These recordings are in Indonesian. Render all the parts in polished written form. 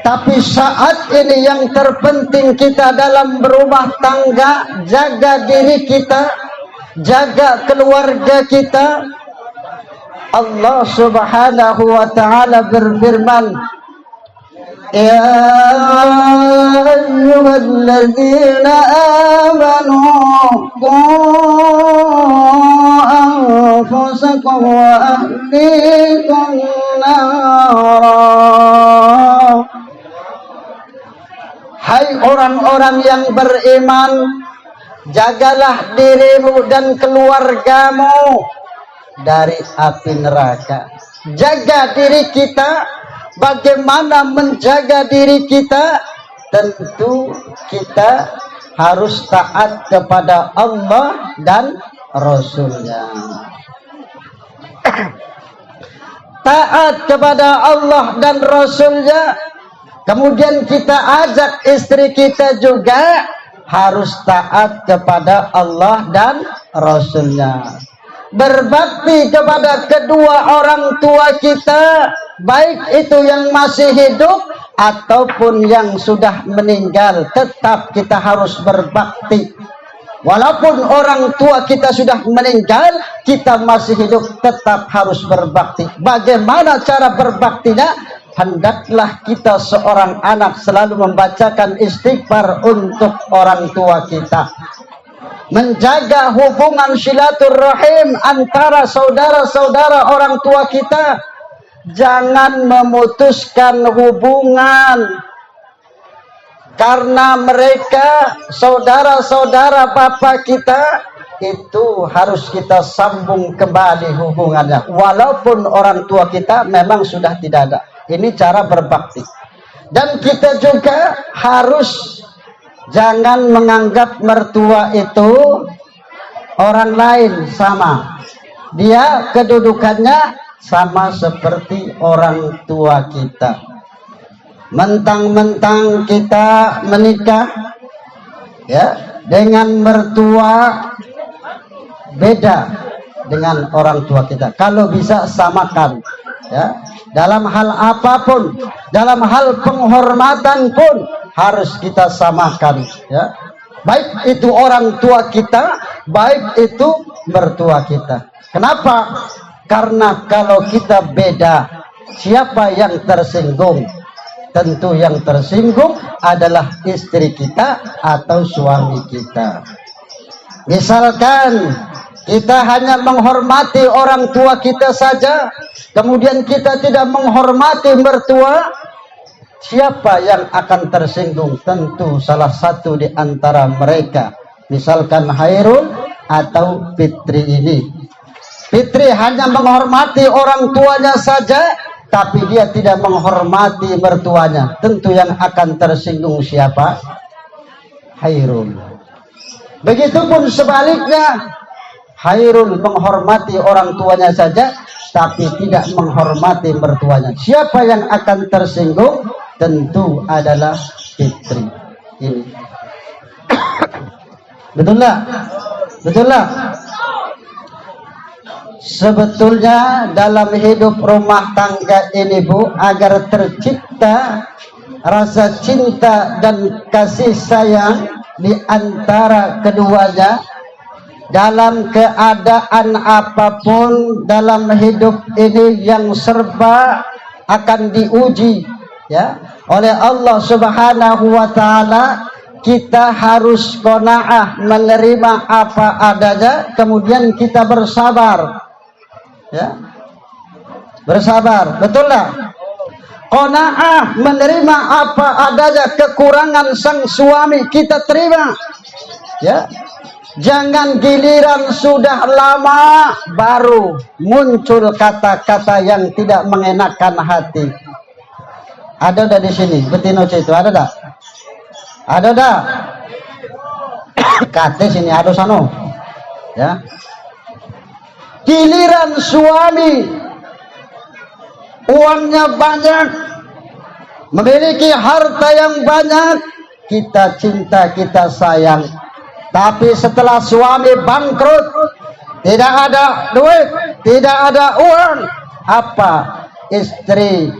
Tapi saat ini yang terpenting kita dalam berumah tangga, jaga diri kita, jaga keluarga kita. Allah Subhanahu wa ta'ala berfirman, ya ayyuhalladzina amanu qu anfusakum wa ahlikum nara. Hai orang-orang yang beriman, jagalah dirimu dan keluargamu dari api neraka. Jaga diri kita. Bagaimana menjaga diri kita? Tentu kita harus taat kepada Allah dan Rasulnya. Taat kepada Allah dan Rasulnya. Kemudian kita ajak istri kita juga harus taat kepada Allah dan Rasulnya. Berbakti kepada kedua orang tua kita, baik itu yang masih hidup ataupun yang sudah meninggal, tetap kita harus berbakti. Walaupun orang tua kita sudah meninggal, kita masih hidup, tetap harus berbakti. Bagaimana cara berbaktinya? Hendaklah kita seorang anak selalu membacakan istighfar untuk orang tua kita. Menjaga hubungan silaturahim antara saudara-saudara orang tua kita. Jangan memutuskan hubungan karena mereka saudara-saudara bapak kita, itu harus kita sambung kembali hubungannya walaupun orang tua kita memang sudah tidak ada. Ini cara berbakti. Dan kita juga harus jangan menganggap mertua itu orang lain sama. Dia kedudukannya sama seperti orang tua kita. Mentang-mentang kita menikah ya dengan mertua beda dengan orang tua kita. Kalau bisa samakan ya. Dalam hal apapun, dalam hal penghormatan pun harus kita samakan ya. Baik itu orang tua kita, baik itu mertua kita. Kenapa? Karena kalau kita beda, siapa yang tersinggung? Tentu yang tersinggung adalah istri kita atau suami kita. Misalkan kita hanya menghormati orang tua kita saja, kemudian kita tidak menghormati mertua, siapa yang akan tersinggung? Tentu salah satu di antara mereka. Misalkan Hairul atau Fitri ini. Fitri hanya menghormati orang tuanya saja, tapi dia tidak menghormati mertuanya. Tentu yang akan tersinggung siapa? Hairul. Begitupun sebaliknya. Hairul menghormati orang tuanya saja, tapi tidak menghormati mertuanya. Siapa yang akan tersinggung? Tentu adalah Fitri. Ini. Betul lah? Betul lah? Sebetulnya dalam hidup rumah tangga ini, Bu, agar tercipta rasa cinta dan kasih sayang di antara keduanya, dalam keadaan apapun dalam hidup ini yang serba akan diuji ya oleh Allah Subhanahu wa taala, kita harus qanaah, menerima apa adanya, kemudian kita bersabar ya. Bersabar, betul lah? Qanaah, menerima apa adanya, kekurangan sang suami kita terima ya. Jangan giliran sudah lama baru muncul kata-kata yang tidak mengenakan hati. Ada dah di sini, betina itu ada dah? Ada dah? Kata sini ada sano. Ya. Giliran suami uangnya banyak, memiliki harta yang banyak, kita cinta, kita sayang. Tapi setelah suami bangkrut, tidak ada duit, tidak ada uang, apa? Istri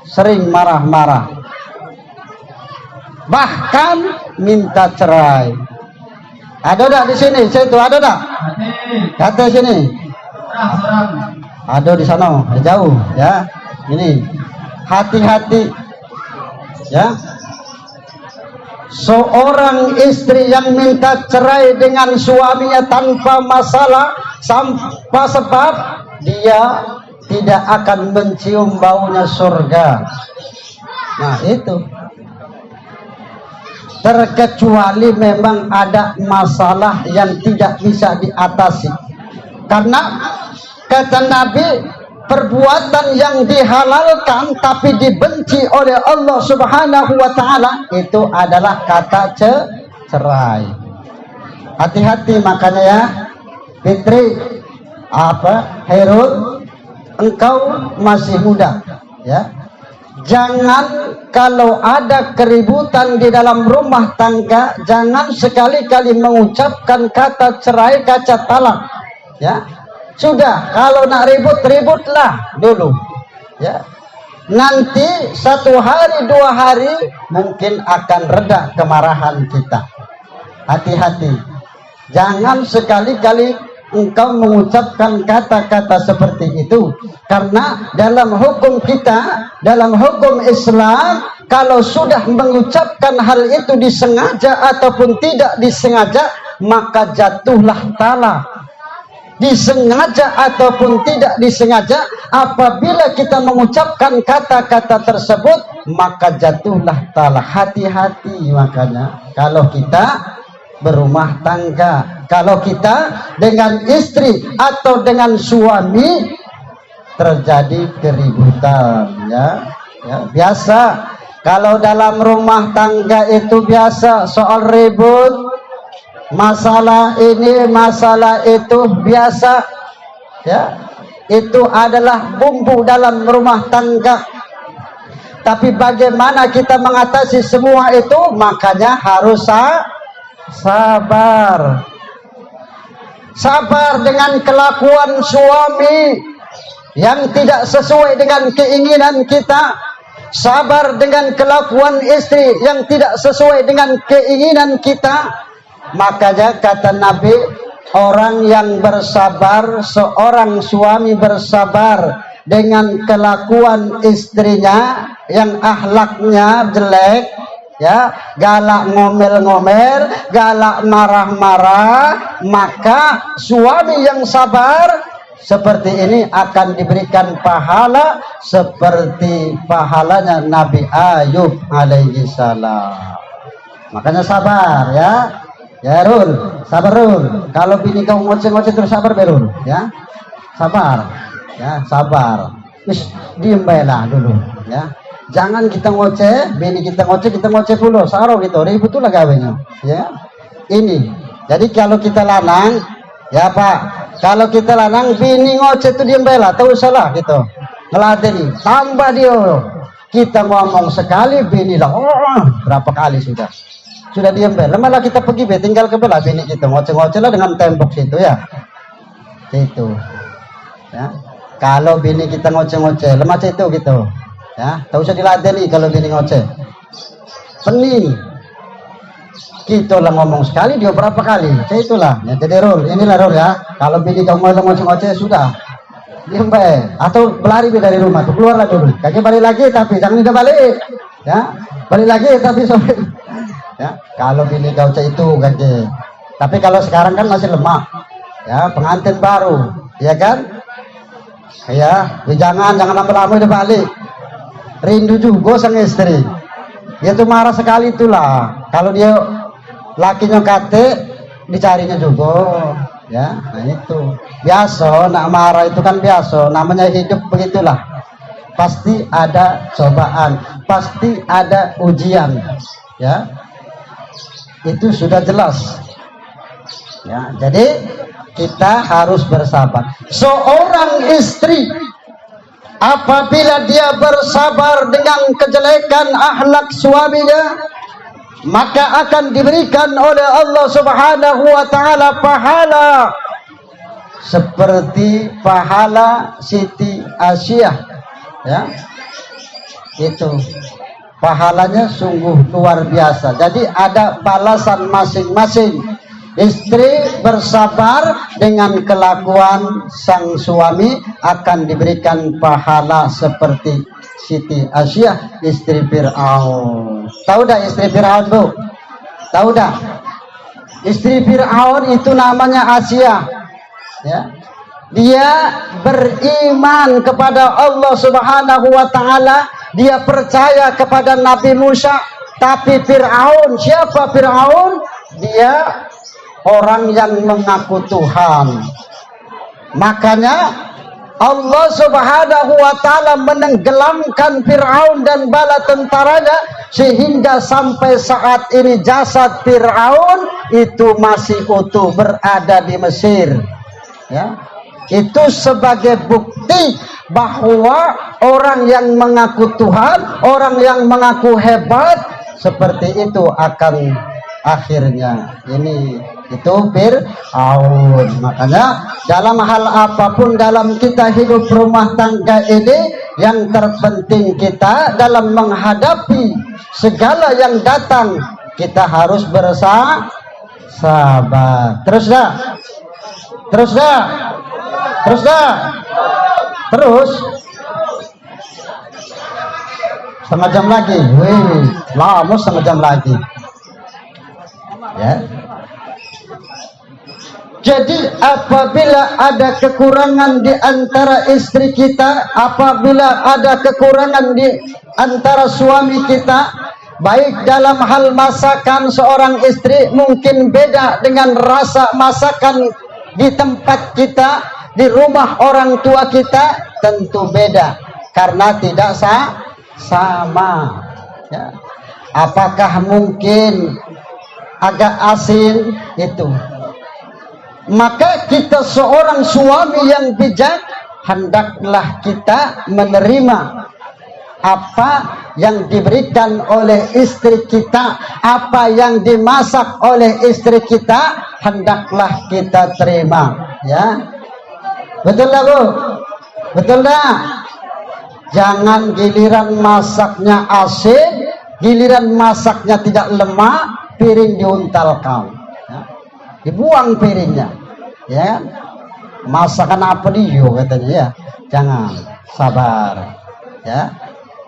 sering marah-marah. bahkan minta cerai. Ada tak di sini? Saya itu ada tak? Kata sini. Ada di sana, jauh ya. Ini hati-hati ya. Seorang istri yang minta cerai dengan suaminya tanpa masalah, tanpa sebab, dia tidak akan mencium baunya surga. Nah itu, terkecuali memang ada masalah yang tidak bisa diatasi. Karena kata Nabi, perbuatan yang dihalalkan tapi dibenci oleh Allah Subhanahu wa taala itu adalah kata cerai. Hati-hati makanya ya, Fitri Herul, engkau masih muda ya. Jangan kalau ada keributan di dalam rumah tangga, jangan sekali-kali mengucapkan kata cerai, kata talak ya. Sudah, kalau nak ribut-ributlah dulu ya. Nanti 1 hari 2 hari mungkin akan reda kemarahan kita. Hati-hati, jangan sekali-kali engkau mengucapkan kata-kata seperti itu. Karena dalam hukum kita, dalam hukum Islam, kalau sudah mengucapkan hal itu disengaja ataupun tidak disengaja, maka jatuhlah talak. Disengaja ataupun tidak disengaja, apabila kita mengucapkan kata-kata tersebut, maka jatuhlah talak. Hati-hati makanya kalau kita berumah tangga, kalau kita dengan istri atau dengan suami terjadi keributan ya, biasa. Kalau dalam rumah tangga itu biasa soal ribut, masalah ini masalah itu biasa ya, itu adalah bumbu dalam rumah tangga. Tapi bagaimana kita mengatasi semua itu? Makanya harus sabar. Sabar dengan kelakuan suami yang tidak sesuai dengan keinginan kita. Sabar dengan kelakuan istri yang tidak sesuai dengan keinginan kita. Makanya kata Nabi, orang yang bersabar, seorang suami bersabar dengan kelakuan istrinya yang akhlaknya jelek ya, galak ngomel-ngomel, galak marah-marah, maka suami yang sabar seperti ini akan diberikan pahala seperti pahalanya Nabi Ayub alaihi salam. Makanya sabar ya. Ya Rul, sabar Rul. Kalau bini kamu ngoceh-ngoceh terus sabar Rul ya. Sabar. Ya, sabar. Wis diem baiklah dulu ya. Jangan kita ngoceh, bini kita ngoceh pula. Saro gitu, ribut tuh lah gawenya ya. Ini. Jadi kalau kita lanang ya Pak, kalau kita lanang bini ngoceh tuh diem baiklah, tahu salah gitu. Ngeladeni, tambah dia. Kita ngomong sekali bini lah, berapa kali sudah diam be. Malah kita pergi be, tinggal ke belah bini kita ngoceh-ngoceh lah dengan tembok situ ya. Itu. Ya. Kalau bini kita ngoceh-ngoceh, lemah itu gitu. Ya, tak usah diladeni kalau bini ngoceh. Pening. Kita lah ngomong sekali, dia berapa kali? Saya itulah. Ya, jadi Rul, inilah Rul ya. Kalau bini kamu ngoceh-ngoceh sudah. Diam be. Atau berlari be dari rumah tuh, keluarlah dulu. Kaki balik lagi tapi jangan udah balik. Ya. Balik lagi tapi sampai ya, kalau bini kau itu ganti. Tapi kalau sekarang kan masih lemah ya, pengantin baru ya kan ya, jangan lama-lama udah balik, rindu juga sang istri. Dia tuh marah sekali itulah kalau dia lakinya kate, dicarinya juga ya. Nah itu biasa, nak marah itu kan biasa, namanya hidup begitulah. Pasti ada cobaan, pasti ada ujian ya. Itu sudah jelas ya. Jadi kita harus bersabar. Seorang istri apabila dia bersabar dengan kejelekan akhlak suaminya, maka akan diberikan oleh Allah Subhanahu wa taala pahala seperti pahala Siti Asyah ya. Itu pahalanya sungguh luar biasa. Jadi ada balasan masing-masing. Istri bersabar dengan kelakuan sang suami akan diberikan pahala seperti Siti Asyah istri Fir'aun. Tahu dah istri Fir'aun, Bu? Tahu dah? Istri Fir'aun itu namanya Asyah. Ya. Dia beriman kepada Allah Subhanahu wa taala, dia percaya kepada Nabi Musa, tapi Fir'aun, siapa Fir'aun? Dia orang yang mengaku Tuhan. Makanya Allah Subhanahu wa taala menenggelamkan Fir'aun dan bala tentaranya, sehingga sampai saat ini jasad Fir'aun itu masih utuh berada di Mesir. Ya. Itu sebagai bukti bahwa orang yang mengaku Tuhan, orang yang mengaku hebat seperti itu akan akhirnya itu Fir'aun. Makanya dalam hal apapun dalam kita hidup rumah tangga ini, yang terpenting kita dalam menghadapi segala yang datang, kita harus bersabar. Terus dah. Terus setengah jam lagi. Wih, lama setengah jam lagi. Ya. Jadi apabila ada kekurangan di antara istri kita, apabila ada kekurangan di antara suami kita, baik dalam hal masakan, seorang istri mungkin beda dengan rasa masakan di tempat kita, di rumah orang tua kita, tentu beda karena tidak sama. Ya. Apakah mungkin agak asin itu? Maka kita seorang suami yang bijak, hendaklah kita menerima apa yang diberikan oleh istri kita, apa yang dimasak oleh istri kita, hendaklah kita terima. Ya, betul lah, Bu? Betul dah? Jangan giliran masaknya asin, giliran masaknya tidak lemak, piring diuntalkan, ya. Dibuang piringnya, ya. Masakan apa dia katanya, ya. Jangan, sabar, ya.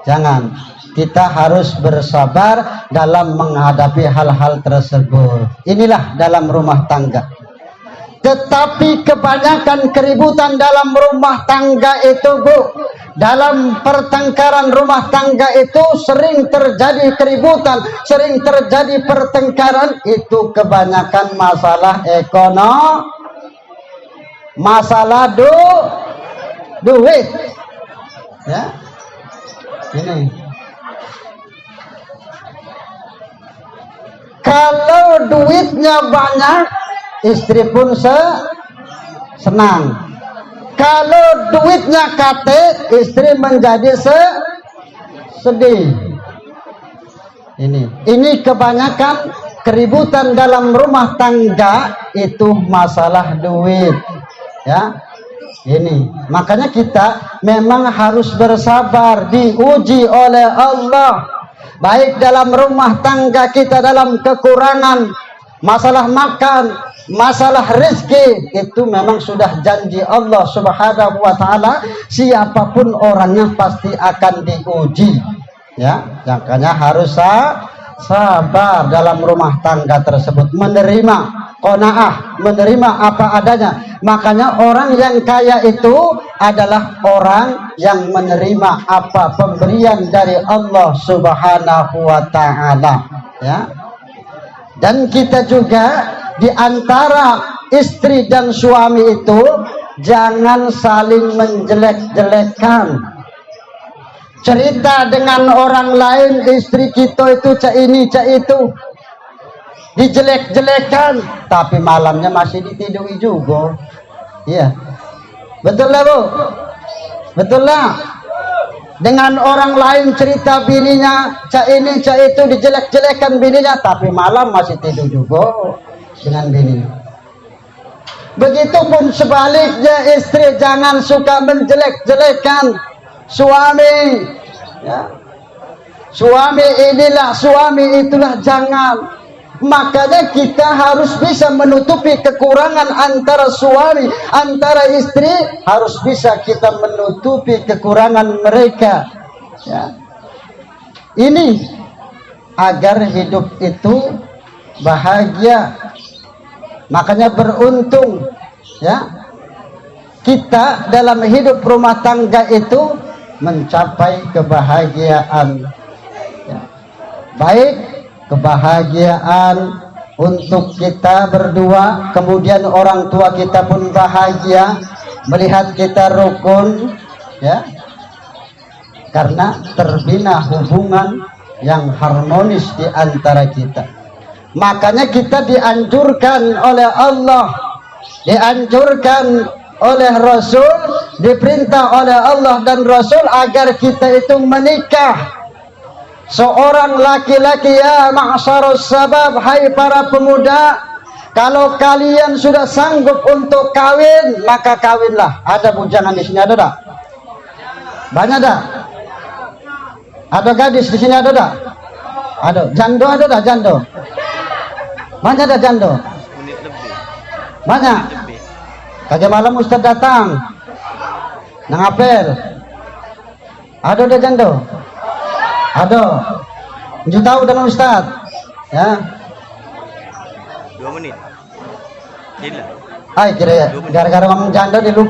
Jangan, kita harus bersabar dalam menghadapi hal-hal tersebut. Inilah dalam rumah tangga. Tetapi kebanyakan keributan dalam rumah tangga itu, Bu, dalam pertengkaran rumah tangga itu sering terjadi keributan, sering terjadi pertengkaran, itu kebanyakan masalah ekonomi, masalah duit. Ya. Ini. Kalau duitnya banyak, istri pun senang. Kalau duitnya kate, istri menjadi sedih. Ini kebanyakan keributan dalam rumah tangga itu masalah duit. Ya. Makanya kita memang harus bersabar, diuji oleh Allah. Baik dalam rumah tangga kita, dalam kekurangan, masalah makan, masalah rezeki, itu memang sudah janji Allah Subhanahu wa taala, siapapun orangnya pasti akan diuji. Ya, makanya harus sabar dalam rumah tangga tersebut, menerima qanaah, menerima apa adanya. Makanya orang yang kaya itu adalah orang yang menerima apa pemberian dari Allah Subhanahu wa taala, ya. Dan kita juga di antara istri dan suami itu jangan saling menjelek-jelekan. Cerita dengan orang lain, istri kita itu cak ini cak itu, dijelek-jelekan, tapi malamnya masih ditiduri juga. Iya, betul lah, Bu? Betul lah. Dengan orang lain cerita bininya cak ini cak itu, dijelek-jelekan bininya, tapi malam masih tidur juga dengan bini. Begitupun sebaliknya, istri jangan suka menjelek-jelekan suami, ya. suami inilah, suami itulah, jangan. Makanya kita harus bisa menutupi kekurangan antara suami, antara istri, harus bisa kita menutupi kekurangan mereka. Ya. Ini agar hidup itu bahagia. Makanya beruntung, ya, kita dalam hidup rumah tangga itu mencapai kebahagiaan. Ya. Baik kebahagiaan untuk kita berdua, kemudian orang tua kita pun bahagia melihat kita rukun, ya, karena terbina hubungan yang harmonis di antara kita. Makanya kita dianjurkan oleh Allah, dianjurkan oleh Rasul, diperintah oleh Allah dan Rasul agar kita itu menikah. Seorang laki-laki, ya ma'syarus sabab, hai para pemuda, kalau kalian sudah sanggup untuk kawin, maka kawinlah. Ada bujangan di sini, ada tak? Banyak tak? Ada gadis di sini, ada tak? Ada. Jando ada tak? Jando? Banyak ada jando? Banyak. Kagak malam Ustaz datang nang apel. Ada jando? Ada. Tujuh tahu dengan Ustaz. Ya. 2 menit. Gila. Ay, kira gara-gara ngomong janda dilupa.